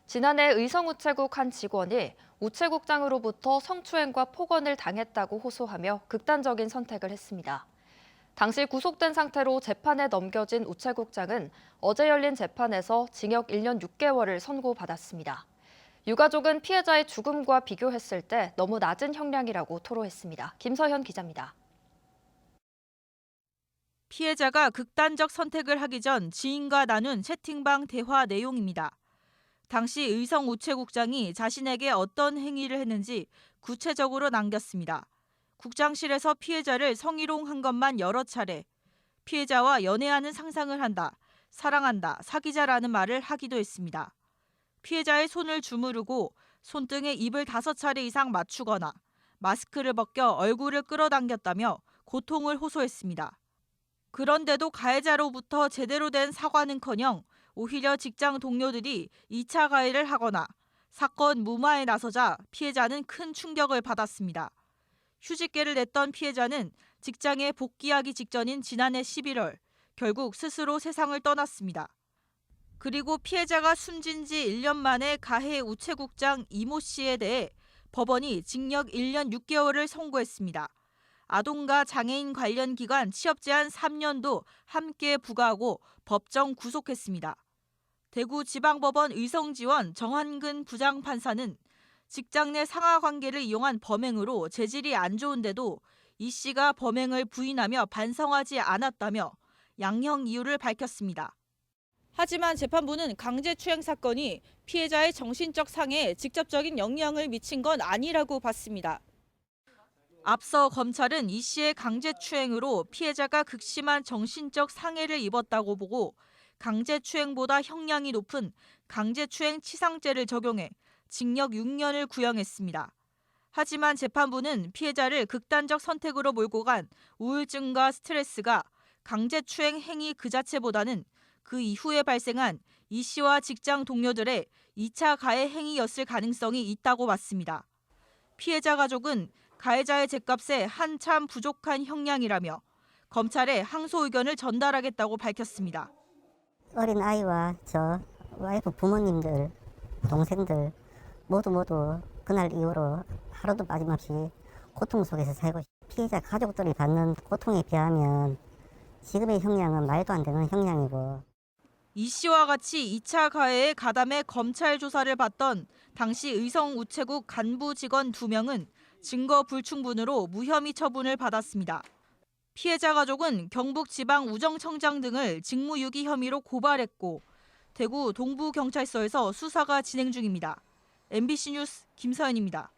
지난해 의성우체국 한 직원이 우체국장으로부터 성추행과 폭언을 당했다고 호소하며 극단적인 선택을 했습니다. 당시 구속된 상태로 재판에 넘겨진 우체국장은 어제 열린 재판에서 징역 1년 6개월을 선고받았습니다. 유가족은 피해자의 죽음과 비교했을 때 너무 낮은 형량이라고 토로했습니다. 김서현 기자입니다. 피해자가 극단적 선택을 하기 전 지인과 나눈 채팅방 대화 내용입니다. 당시 의성 우체국장이 자신에게 어떤 행위를 했는지 구체적으로 남겼습니다. 국장실에서 피해자를 성희롱한 것만 여러 차례, 피해자와 연애하는 상상을 한다, 사랑한다, 사귀자라는 말을 하기도 했습니다. 피해자의 손을 주무르고 손등에 입을 5차례 이상 맞추거나 마스크를 벗겨 얼굴을 끌어당겼다며 고통을 호소했습니다. 그런데도 가해자로부터 제대로 된 사과는커녕 오히려 직장 동료들이 2차 가해를 하거나 사건 무마에 나서자 피해자는 큰 충격을 받았습니다. 휴직계를 냈던 피해자는 직장에 복귀하기 직전인 지난해 11월 결국 스스로 세상을 떠났습니다. 그리고 피해자가 숨진 지 1년 만에 가해 우체국장 이모 씨에 대해 법원이 징역 1년 6개월을 선고했습니다. 아동과 장애인 관련 기관 취업 제한 3년도 함께 부과하고 법정 구속했습니다. 대구지방법원 의성지원 정한근 부장판사는 직장 내 상하 관계를 이용한 범행으로 재질이 안 좋은데도 이 씨가 범행을 부인하며 반성하지 않았다며 양형 이유를 밝혔습니다. 하지만 재판부는 강제추행 사건이 피해자의 정신적 상해에 직접적인 영향을 미친 건 아니라고 봤습니다. 앞서 검찰은 이 씨의 강제추행으로 피해자가 극심한 정신적 상해를 입었다고 보고 강제추행보다 형량이 높은 강제추행 치상죄를 적용해 징역 6년을 구형했습니다. 하지만 재판부는 피해자를 극단적 선택으로 몰고 간 우울증과 스트레스가 강제추행 행위 그 자체보다는 그 이후에 발생한 이 씨와 직장 동료들의 2차 가해 행위였을 가능성이 있다고 봤습니다. 피해자 가족은 가해자의 죗값에 한참 부족한 형량이라며 검찰에 항소 의견을 전달하겠다고 밝혔습니다. 어린 아이와 저 와이프 부모님들, 동생들 모두 그날 이후로 하루도 빠짐없이 고통 속에서 살고 있습니다. 피해자 가족들이 받는 고통에 비하면 지금의 형량은 말도 안 되는 형량이고 이 씨와 같이 2차 가해에 가담해 검찰 조사를 받던 당시 의성우체국 간부 직원 2명은 증거 불충분으로 무혐의 처분을 받았습니다. 피해자 가족은 경북지방우정청장 등을 직무유기 혐의로 고발했고 대구 동부경찰서에서 수사가 진행 중입니다. MBC 뉴스 김서연입니다.